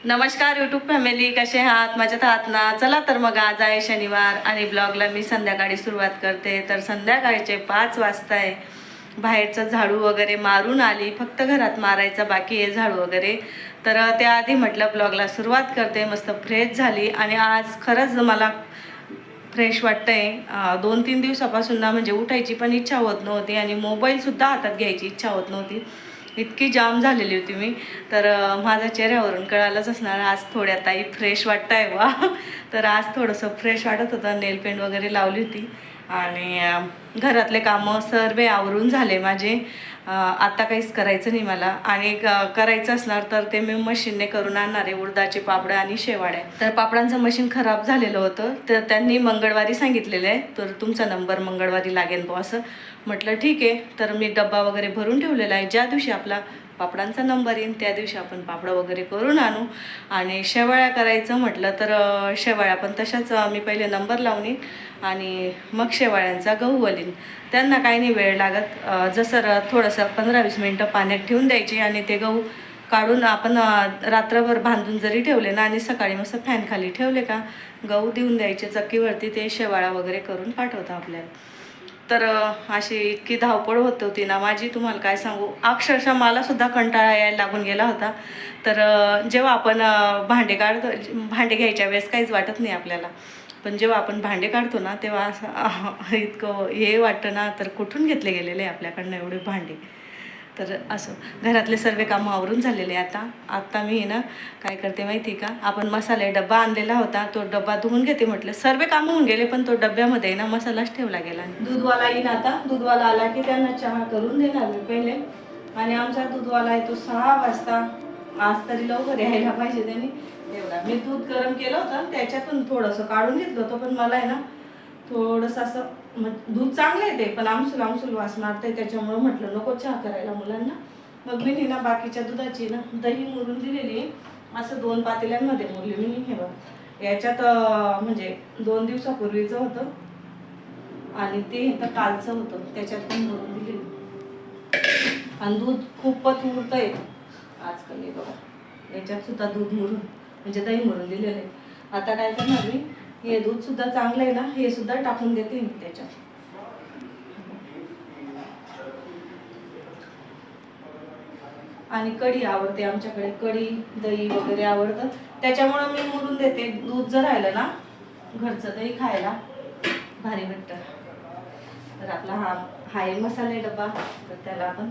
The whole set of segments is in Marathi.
नमस्कार यूट्यूब फॅमिली, कसे आहात? मजेत आहात ना? चला तर मग आज आहे शनिवार आणि ब्लॉगला मी संध्याकाळी सुरुवात करते. तर संध्याकाळचे 5 वाजता आहे. बाहेरचं झाडू वगैरे मारून आली, फक्त घरात मारायचा बाकी आहे झाडू वगैरे. तर त्याआधी म्हटलं ब्लॉगला सुरुवात करते. मस्त फ्रेश झाली आणि आज खरंच मला फ्रेश वाटतंय. 2-3 दिवसापासून ना म्हणजे उठायची पण इच्छा होत नव्हती आणि मोबाईलसुद्धा हातात घ्यायची इच्छा होत नव्हती. इतकी जाम झालेली होती मी. तर माझ्या चेहऱ्यावरून कळालंच असणार आज थोड्या ताई फ्रेश वाटतंय वा. तर आज थोडंसं फ्रेश वाटत होतं. नेल पेंट वगैरे लावली होती आणि घरातले कामं सर्व आवरून झाले माझे. आता काहीच करायचं नाही मला आणि करायचं असणार तर ते मी मशीनने करून आणणार आहे. उडदाचे पापड आणि शेवाळ्या. तर पापडांचं मशीन खराब झालेलं होतं, तर त्यांनी मंगळवारी सांगितलेलं आहे तर तुमचा नंबर मंगळवारी लागेल बुवा असं. म्हटलं ठीक आहे. तर मी डब्बा वगैरे भरून ठेवलेला आहे. ज्या दिवशी आपला पापडांचा नंबर येईल त्या दिवशी आपण पापडं वगैरे करून आणू. आणि शेवाळ्या करायचं म्हटलं तर शेवाळ्या पण तशाच मी पहिले नंबर लावून आणि मग शेवाळ्यांचा गहू वलीन. त्यांना काही नाही वेळ लागत. जसं थोडंसं 15-20 मिनटं पाण्यात ठेवून द्यायची आणि ते गहू काढून आपण रात्रभर बांधून जरी ठेवले ना आणि सकाळी मस्त फॅन खाली ठेवले का गहू देऊन द्यायचे चक्कीवरती, ते शेवाळा वगैरे करून पाठवतं आपल्याला. तर अशी इतकी धावपळ होत होती ना माझी, तुम्हाला काय सांगू. अक्षरशः मलासुद्धा कंटाळा यायला लागून गेला होता. तर जेव्हा आपण भांडे काढतो, भांडे घ्यायच्या वेळेस काहीच वाटत नाही आपल्याला, पण जेव्हा आपण भांडे काढतो ना तेव्हा असं इतकं हे वाटतं ना, तर कुठून घेतले गेलेले आपल्याकडनं एवढे भांडे. तर असं घरातले सर्व कामं आवरून झालेले. आता मी ना काय करते माहिती का, आपण मसाले डब्बा आणलेला होता तो डब्बा धुवून घेते. म्हटलं सर्व कामं होऊन गेले पण तो डब्यामध्ये ना मसालाच ठेवला गेला. दूधवाला येईन आता. दूधवाला आला की त्यांना चहा करून देणार मी पहिले. आणि आमचा दूधवाला येतो 6 वाजता. आज तरी लवकर यायला पाहिजे त्यांनी. एवढा मी दूध गरम केलं होतं, त्याच्यातून थोडंसं काढून घेतलं होतं, पण मला आहे ना थोडंसं असं दूध चांगलं आहे ते पण आमसूल वास मारते, त्याच्यामुळं म्हटलं नको चहा करायला मुलांना. मग मी ना बाकीच्या दुधाची ना दही मुरून दिलेली. असं 2 पातेल्यांमध्ये मुरली मी. हे बघ याच्यात म्हणजे 2 दिवसापूर्वीचं होतं आणि ते तर कालचं होतं, त्याच्यात पण मुरून दिलेली. आणि दूध खूपच मुरतंय आजकाल. बघा याच्यात सुद्धा दूध मुरून म्हणजे दही मुरून दिलेलं आहे. आता काय करणार मी, हे दूध सुद्धा चांगलं आहे ना, हे सुद्धा टाकून देते मी त्याच्यात. आणि कढी आवडते आमच्याकडे, कढी दही वगैरे आवडतं, त्याच्यामुळं मी मुरून देते. दूध जर राहिलं ना घरचं दही खायला भारी वाटतं. तर आपला हा आहे मसाले डब्बा, तर त्याला आपण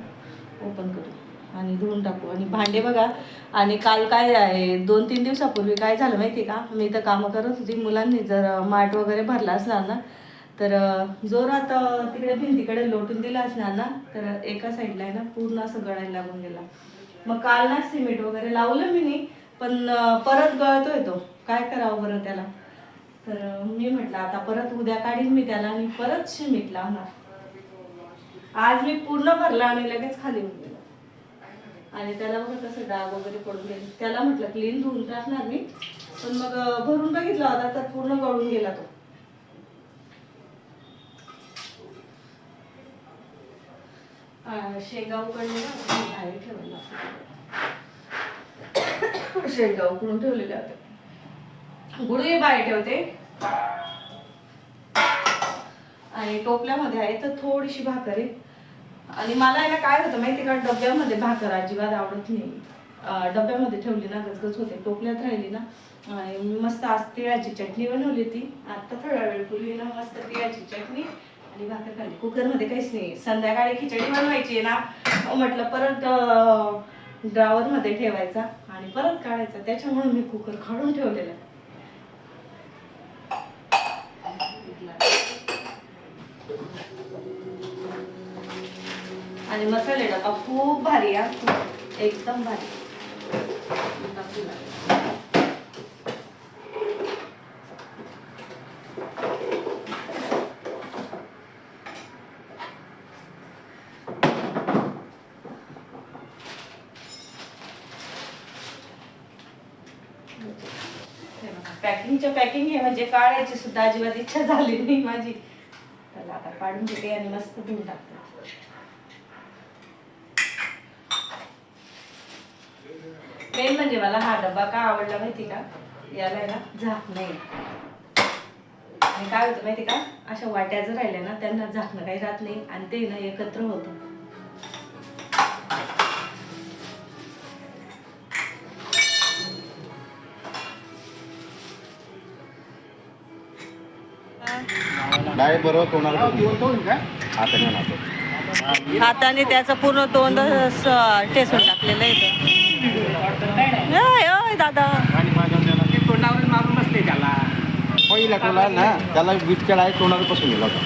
ओपन करू आणि धुवून टाकू. आणि भांडे बघा. आणि काल काय आहे, 2-3 दिवसापूर्वी काय झालं माहिती का, मी तर कामं करत होती. मुलांनी जर माठ वगैरे भरला असला ना तर जोरात तिकडे भिंतीकडे लोटून दिला असणार ना, तर एका साईडला आहे ना पूर्ण असं गळायला लागून गेला. मग काल ना सिमेंट वगैरे लावलं मी पण परत गळतोय तो. काय करावं बरं त्याला. तर मी म्हटलं आता परत उद्या काढीन मी त्याला आणि परत सिमेंट लावणार. आज मी पूर्ण भरला आणि लगेच खाली होऊन गेला. आणि त्याला बघा कसं डाग वगैरे पडून गेले. त्याला म्हटलं क्लीन धुवून टाकणार मी, पण मग भरून बघितला होता तर पूर्ण गळून गेला तो. शेंगा उकडले ना बाहेर ठेवायला, शेंगा उकडून ठेवलेल्या होत्या. गुळही बाहेर ठेवते आणि टोपल्यामध्ये आहे तर थोडीशी भाकर आहे. आणि मला आहे ना काय होतं माहिती का, डब्यामध्ये भाकर अजिबात आवडत नाही. डब्यामध्ये ठेवली ना गचगच होते. टोपल्यात राहिली ना. आणि मी मस्त आज तिळाची चटणी बनवली होती. आता थोडा वेळ पूर्वी ना मस्त तिळाची चटणी आणि भाकर खाल्ली. कुकरमध्ये काहीच नाही. संध्याकाळी खिचडी बनवायची आहे ना, म्हटलं परत ड्रावरमध्ये ठेवायचा आणि परत काढायचा, त्याच्यामुळे मी कुकर काढून ठेवलेला. आणि मसाले डबा खूप भारी आहे, एकदम भारी. पॅकिंगच्या पॅकिंग हे म्हणजे काढायची सुद्धा अजिबात इच्छा झाली नाही माझी. त्याला आता काढून घेते आणि मस्त धुवून टाकते. मेन म्हणजे मला हा डब्बा का आवडला माहिती का, याला आहे ना झाक नाही. आणि काय होतं माहिती का, अशा वाट्या जर राहिल्या ना त्यांना झाकणं काही राहत नाही आणि ते ना एकत्र होतं. डायरेक्ट बरोबर तोंडाला हाताने त्याचं पूर्ण तोंड ठेसून टाकलेलं आहे. दादा तोंडावर मारून बसले त्याला. पहिला टोला ना त्याला विटच्या डायरेक्ट तोंडाला बसून गेला होता.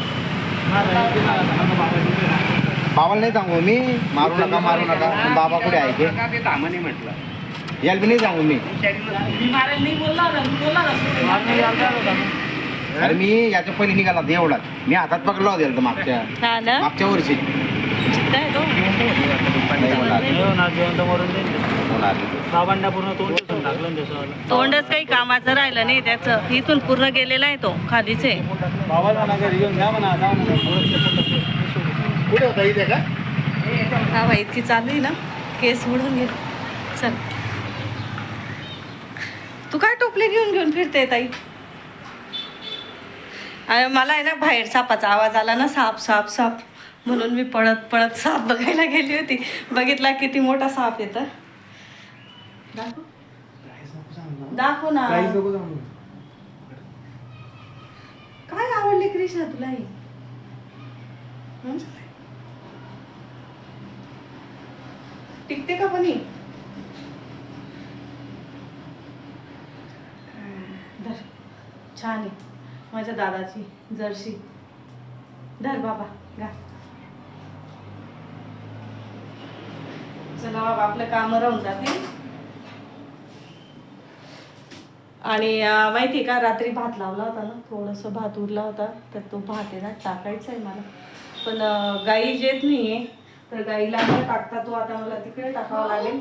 बाबाला नाही सांगू मी मारू नका पण बाबा कुठे आहे ते धामाने म्हटलं. याला बी नाही सांगू मी. अरे मी याच्या पहिले निघाला एवढा मी हातात पकडला होता मागच्या वर्षी. तोंडच काही कामाचं राहिलं नाही त्याचं, इथून पूर्ण गेलेला आहे तो खालीच आहे. कुठे होता इथे का हा भाई इतकी चालू आहे ना, केस उडून गेले. चल तू काय टोपले घेऊन फिरते ताई? मला आहे ना बाहेर सापाचा आवाज आला ना, साप साप साप, म्हणून मी पळत साप बघायला गेली होती. बघितला किती मोठा साप येतं. दाखव ना. काय आवडली कृष्णा तुला ही? टिकते का पण ही? छान आहे माझ्या दादाची जर्सी. धर बाबा गा. चला बाबा आपलं काम राहून जाते. आणि माहिती का, रात्री भात लावला होता ना, थोडंसं भात उरला होता, तर तो भात आहे ना टाकायचा आहे मला. पण गाई येत नाही आहे, तर गाईला न टाकता तो आता मला तिकडे टाकावा लागेल.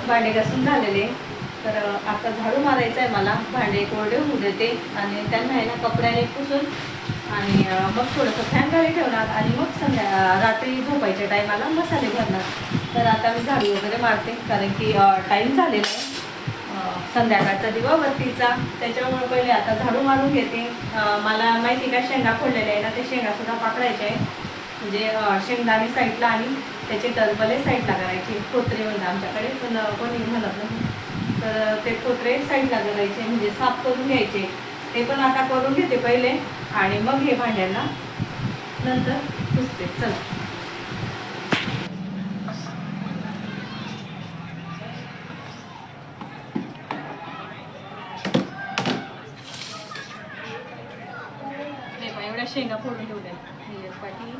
भांडे घासून झालेले, तर आता झाडू मारायचं आहे मला. भांडे कोरडे होऊ देते आणि त्यांना आहे ना कपड्याने पुसून आणि मग थोडंसं फॅन खाली ठेवणार आणि मग रात्री झोपायच्या टायमाला मसाले भरणार. तर आता मी झाडू वगैरे मारते, कारण की टाईम झालेला आहे संध्याकाळचा दिवाबत्तीचा. त्याच्यामुळे पहिले आता झाडू मारून घेते. मला माहिती का शेंगा फोडलेल्या आहे ना, ते शेंगासुद्धा पाकडायचे आहे. म्हणजे शेंगदाणे साईडला आणि त्याचे टरफले साईडला करायचे. खोत्रे म्हणतात आमच्याकडे, पण कोणी म्हणत नाही. तर ते खोत्रे साईडला करायचे, म्हणजे साफ करून घ्यायचे. ते पण आता करून घेते पहिले आणि मग हे भांड्यांना नंतर पुसते. चल एवढ्या शेंगा फोडून ठेवल्या पाठी.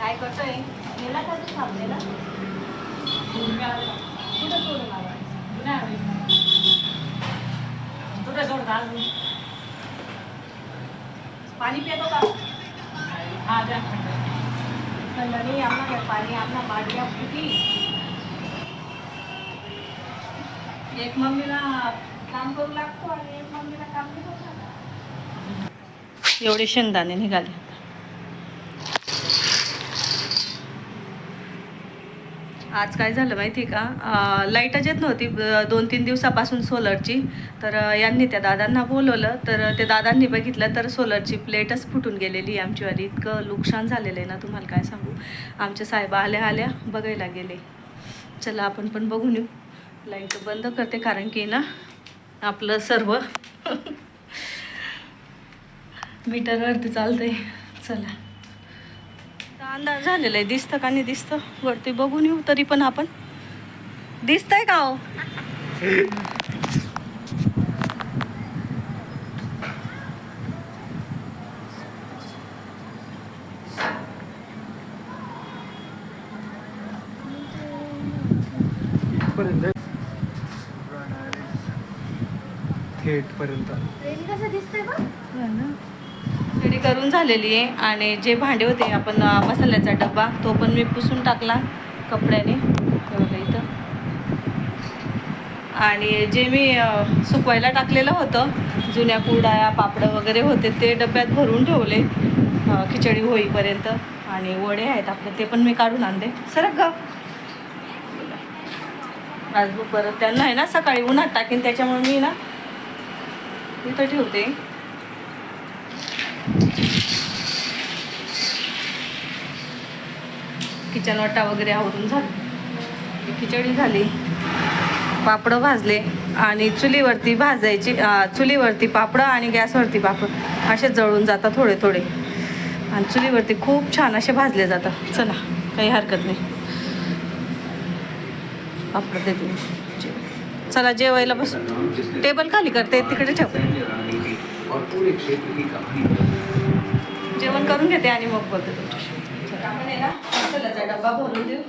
काय करतोय गेला का तू थांबलेला? कुठं सोडून आला? कुठं सोड घाल. पाणी पितो का? हा द्या थंडणी आम्हाला पाणी आपला बाटल्या फुटी. एक मम्मीला काम करू लागतो आणि एक मम्मीला काम नाही करू. एवढे शेंगदाणे निघाले. आज काय झालं माहिती का, लाईटच येत नव्हती 2-3 दिवसापासून सोलरची. तर यांनी त्या दादांना बोलवलं, तर त्या दादांनी बघितलं तर सोलरची प्लेटच फुटून गेलेली आहे आमचीवाली. इतकं नुकसान झालेलं आहे ना, तुम्हाला काय सांगू. आमच्या साहेब आल्या आल्या बघायला गेले. चला आपण पण बघून येऊ. लाईट बंद करते कारण की ना आपलं सर्व मीटरवरती चालतंय. चला अंदाज झालेला आहे, दिसतं का नाही दिसतं वरती बघून येऊ. तरी पण आपण दिसतंय का हो? थेट पर्यंत रेडी करून झालेली आहे. आणि जे भांडे होते आपण मसाल्याचा डब्बा तो पण मी पुसून टाकला कपड्याने हे बघा इथं. आणि जे मी सुकवायला टाकलेलं होतं जुन्या कुरडया पापडं वगैरे होते ते डब्यात भरून ठेवले खिचडी होईपर्यंत. आणि वडे आहेत आपले ते पण मी काढून आणले. सरक ग आज परत त्यांना आहे ना सकाळी उन्हात टाकेन, त्याच्यामुळे मी ना इथं ठेवते. किचन वाटा वगैरे आवरून झाली, खिचडी झाली, पापडं भाजले. आणि चुलीवरती भाजायची, चुलीवरती पापडं आणि गॅसवरती पापड असे जळून जातात थोडे थोडे. आणि चुलीवरती खूप छान असे भाजले जातात. चला काही हरकत नाही, पापड देते. चला जेवायला बस. टेबल खाली करते तिकडे ठेव. जेवण करून घेते आणि मग बोलते तुमच्याशी. आपण आहे ना मसाल्याचा डब्बा भरून देऊ.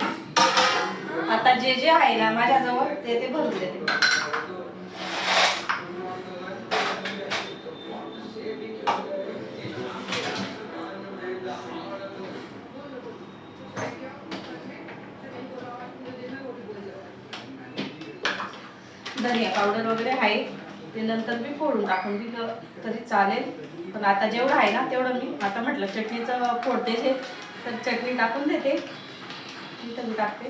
आता जे जे आहे ना माझ्याजवळ ते भरून देते. धनिया पावडर वगैरे आहे ते नंतर मी फोडून टाकून दिलं तरी चालेल. पण आता जेवढं आहे ना तेवढं मी आता म्हटलं चटणीचं फोडते जे, तर चटणी टाकून देते. इथं मी टाकते.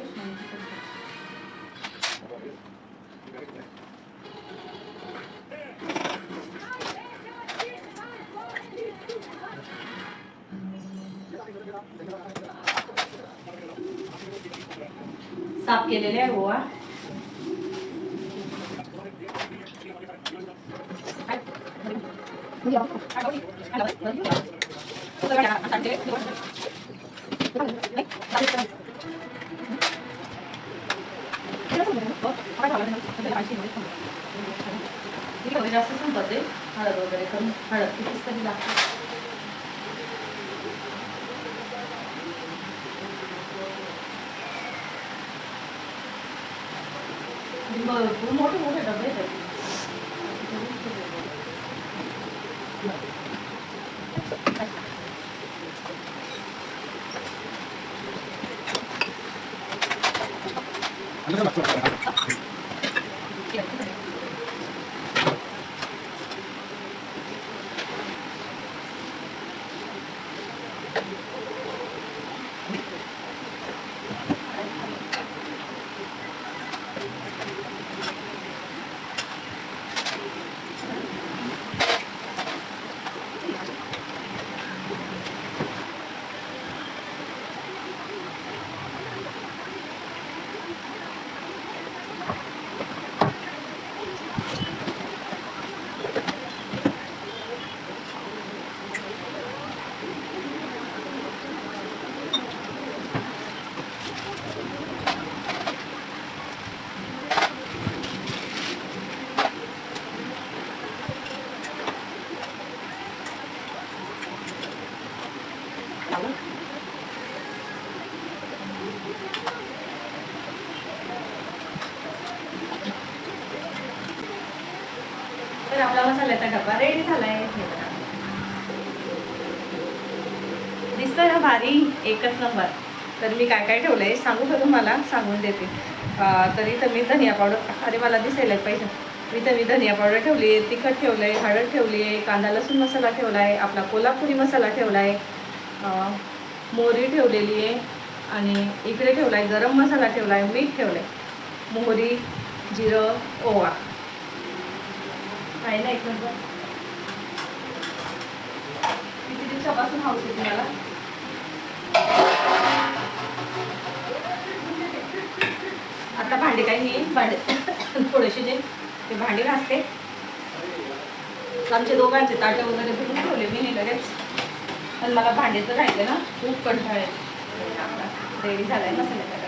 साफ केलेले आहे गोवा. जास्त संपते हळद वगैरे करून. हळद कितीच तरी लागते. भरपूर मोठे मोठे डबे आहेत. तर आपला मसाल्याचा डब्बा रेडी झालाय. दिसतोय ना भारी, एकच नंबर. तर मी काय काय ठेवलंय सांगू का तुम्हाला, सांगून देते. तरी तर मी धनिया पावडर, अरे मला दिसायला पाहिजे. मी धनिया पावडर ठेवली आहे, तिखट ठेवलं आहे, हळद ठेवली आहे, कांदा लसूण मसाला ठेवला आहे, आपला कोल्हापुरी मसाला ठेवला आहे, मोहरी ठेवलेली आहे आणि इकडे ठेवलाय गरम मसाला, ठेवलाय मीठ, ठेवलंय मोहरी, जिरं, ओवा आहे ना एक नंबर. किती दिवसापासून हाऊस आहे तुम्हाला? आता भांडे काही नाही, भांडे थोडेसे जे ते भांडे घासते. आमच्या दोघांचे ताटे वगैरे धुवून ठेवले मी नाही लगेच, पण मला भांड्याचं राहिलं ना खूप कंटाळ आहे. रेडी झालाय मसाल्याचा.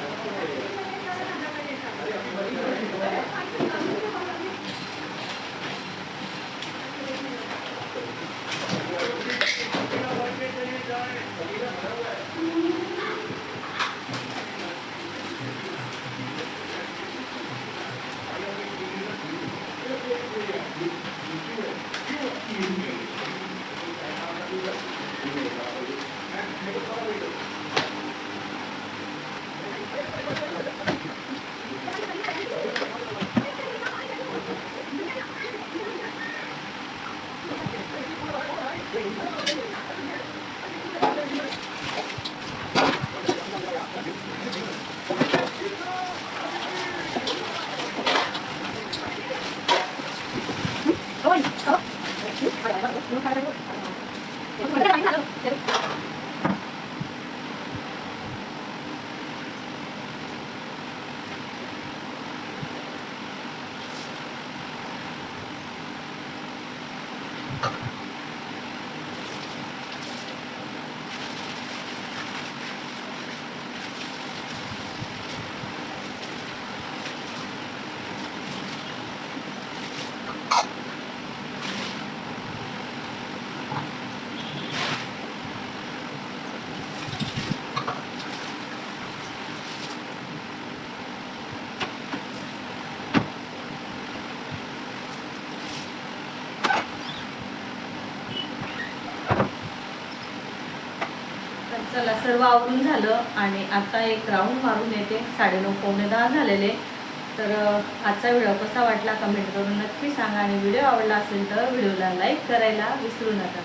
चला सर्व आवरून झालं आणि आता एक राऊंड मारून येते. 9:30 पावणे 10 झालेले. तर आजचा व्हिडिओ कसा वाटला कमेंट करून नक्की सांगा आणि व्हिडिओ आवडला असेल तर व्हिडिओला लाईक करायला विसरू नका.